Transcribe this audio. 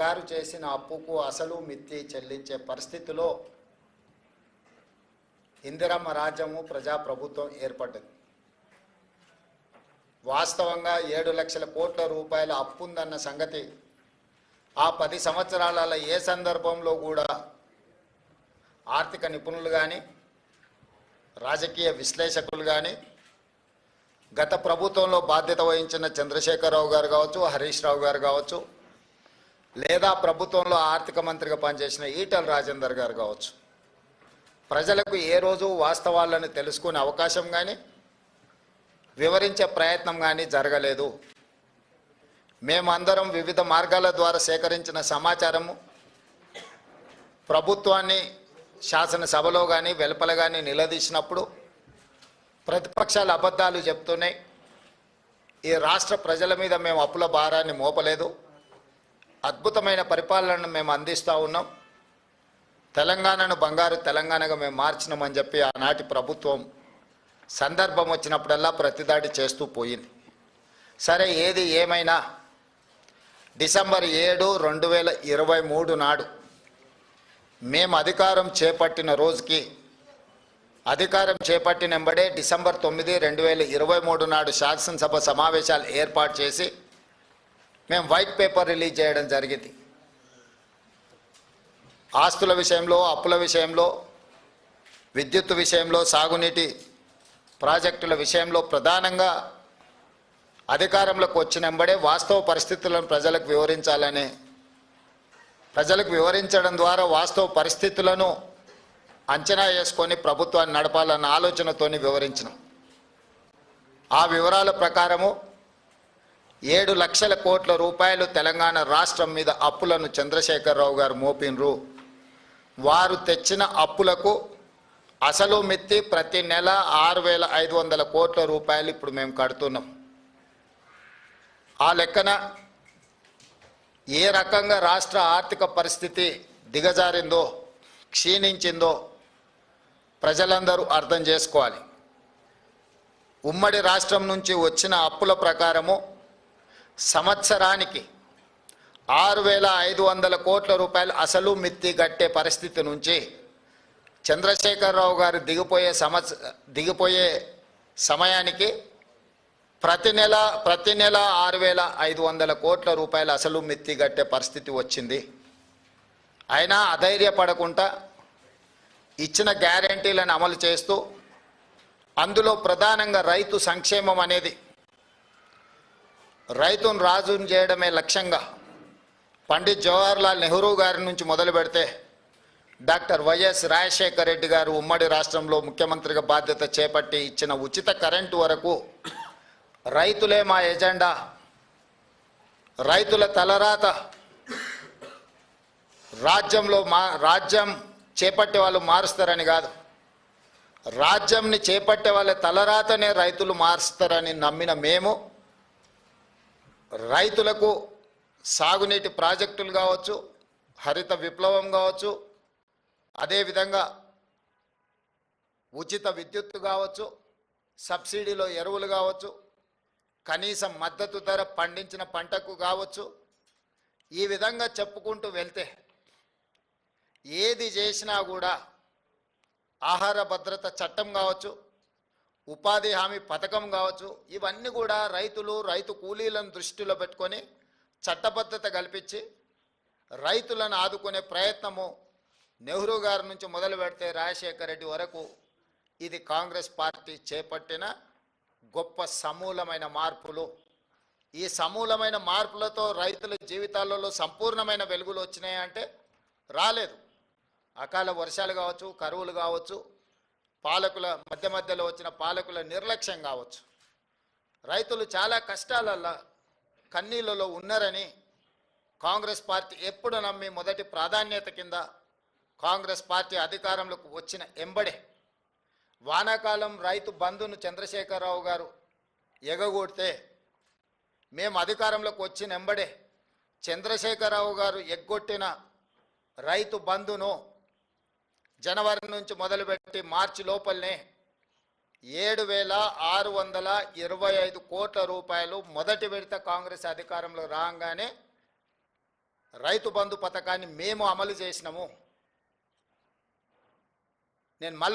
గారు చేసిన అప్పుకు అసలు మిత్తి చెల్లించే పరిస్థితిలో ఇందిరమ్మ రాజ్యము ప్రజాప్రభుత్వం ఏర్పడ్డది. వాస్తవంగా 7 లక్షల కోట్ల రూపాయల అప్పు ఉందన్న సంగతి ఆ 10 సంవత్సరాల ఏ సందర్భంలో కూడా ఆర్థిక నిపుణులు కానీ రాజకీయ విశ్లేషకులు కానీ గత ప్రభుత్వంలో బాధ్యత వహించిన చంద్రశేఖరరావు గారు కావచ్చు, హరీష్ రావు గారు కావచ్చు, లేదా ప్రభుత్వంలో ఆర్థిక మంత్రిగా పనిచేసిన ఈటల రాజేందర్ గారు కావచ్చు, ప్రజలకు ఏ రోజు వాస్తవాలను తెలుసుకునే అవకాశం కానీ వివరించే ప్రయత్నం కానీ జరగలేదు. మేమందరం వివిధ మార్గాల ద్వారా సేకరించిన సమాచారము ప్రభుత్వాన్ని శాసనసభలో కానీ వెలుపల కానీ నిలదీసినప్పుడు ప్రతిపక్షాలు అబద్ధాలు చెప్తున్నాయి. ఈ రాష్ట్ర ప్రజల మీద మేము అప్పుల భారాన్ని మోపలేదు, అద్భుతమైన పరిపాలనను మేము అందిస్తూ ఉన్నాం, తెలంగాణను బంగారు తెలంగాణగా మేము మార్చినామని చెప్పి ఆనాటి ప్రభుత్వం సందర్భం వచ్చినప్పుడల్లా ప్రతిదాడి చేస్తూ పోయింది. సరే, ఏది ఏమైనా డిసెంబర్ 7, 2023 నాడు మేము అధికారం చేపట్టిన రోజుకి అధికారం చేపట్టిన వెంబడే డిసెంబర్ 9, 2023 నాడు శాసనసభ సమావేశాలు ఏర్పాటు చేసి మేము వైట్ పేపర్ రిలీజ్ చేయడం జరిగింది. ఆస్తుల విషయంలో, అప్పుల విషయంలో, విద్యుత్ విషయంలో, సాగునీటి ప్రాజెక్టుల విషయంలో ప్రధానంగా అధికారంలోకి వచ్చిన వెంబడే వాస్తవ పరిస్థితులను ప్రజలకు వివరించడం ద్వారా వాస్తవ పరిస్థితులను అంచనా వేసుకొని ప్రభుత్వాన్ని నడపాలన్న ఆలోచనతోని వివరించినాం. ఆ వివరాల ప్రకారము 7 లక్షల కోట్ల రూపాయలు తెలంగాణ రాష్ట్రం మీద అప్పులను చంద్రశేఖరరావు గారు మోపినరు. వారు తెచ్చిన అప్పులకు అసలు మిత్తి ప్రతి నెల 6,500 కోట్ల రూపాయలు ఇప్పుడు మేము కడుతున్నాం. ఆ లెక్కన ఏ రకంగా రాష్ట్ర ఆర్థిక పరిస్థితి దిగజారిందో, క్షీణించిందో ప్రజలందరూ అర్థం చేసుకోవాలి. ఉమ్మడి రాష్ట్రం నుంచి వచ్చిన అప్పుల ప్రకారము సంవత్సరానికి 6,500 కోట్ల రూపాయలు అసలు మిత్తి గట్టే పరిస్థితి నుంచి చంద్రశేఖరరావు గారు దిగిపోయే సమయానికి ప్రతి నెల 6,500 కోట్ల రూపాయలు అసలు మిత్తి గట్టే పరిస్థితి వచ్చింది. అయినా అధైర్యపడకుండా ఇచ్చిన గ్యారెంటీలను అమలు చేస్తూ అందులో ప్రధానంగా రైతు సంక్షేమం అనేది, రైతును రాజును చేయడమే లక్ష్యంగా పండిత్ జవహర్లాల్ నెహ్రూ గారి నుంచి మొదలు పెడితే డాక్టర్ వైఎస్ రాజశేఖర రెడ్డి గారు ఉమ్మడి రాష్ట్రంలో ముఖ్యమంత్రిగా బాధ్యత చేపట్టి ఇచ్చిన ఉచిత కరెంటు వరకు రైతులే మా ఎజెండా, రైతుల తలరాత, రాజ్యం చేపట్టే వాళ్ళు మారుస్తారని కాదు, రాజ్యంని చేపట్టే వాళ్ళ తలరాతనే రైతులు మారుస్తారని నమ్మిన మేము రైతులకు సాగునీటి ప్రాజెక్టులు కావచ్చు, హరిత విప్లవం కావచ్చు, అదేవిధంగా ఉచిత విద్యుత్తు కావచ్చు, సబ్సిడీలో ఎరువులు కావచ్చు, కనీస మద్దతు ధర పండించిన పంటకు కావచ్చు, ఈ విధంగా చెప్పుకుంటూ వెళ్తే ఏది చేసినా కూడా ఆహార భద్రత చట్టం కావచ్చు, ఉపాధి హామీ పథకం కావచ్చు, ఇవన్నీ కూడా రైతు కూలీలను దృష్టిలో పెట్టుకొని చట్టబద్ధత కల్పించి రైతులను ఆదుకునే ప్రయత్నము నెహ్రూ గారి నుంచి మొదలు పెడితే రాజశేఖర రెడ్డి వరకు ఇది కాంగ్రెస్ పార్టీ చేపట్టిన గొప్ప సమూలమైన మార్పులు. ఈ సమూలమైన మార్పులతో రైతుల జీవితాలలో సంపూర్ణమైన వెలుగులు వచ్చినాయంటే రాలేదు. అకాల వర్షాలు కావచ్చు, కరువులు కావచ్చు, పాలకుల మధ్యలో వచ్చిన పాలకుల నిర్లక్ష్యం కావచ్చు, రైతులు చాలా కష్టాలలో కన్నీళ్ళలో ఉన్నారని కాంగ్రెస్ పార్టీ ఎప్పుడు నమ్మి మొదటి ప్రాధాన్యత కింద కాంగ్రెస్ పార్టీ అధికారంలోకి వచ్చిన ఎంబడే వానాకాలం రైతు బంధును చంద్రశేఖరరావు గారు ఎగగొడితే మేము అధికారంలోకి వచ్చిన ఎంబడే చంద్రశేఖరరావు గారు ఎగ్గొట్టిన రైతు బంధును జనవరి నుంచి మొదలుపెట్టి మార్చి లోపలనే 7,625 కోట్ల రూపాయలు మొదటి విడత కాంగ్రెస్ అధికారంలో రాగానే రైతు బంధు పథకాన్ని మేము అమలు చేసినాము. నేను మళ్ళీ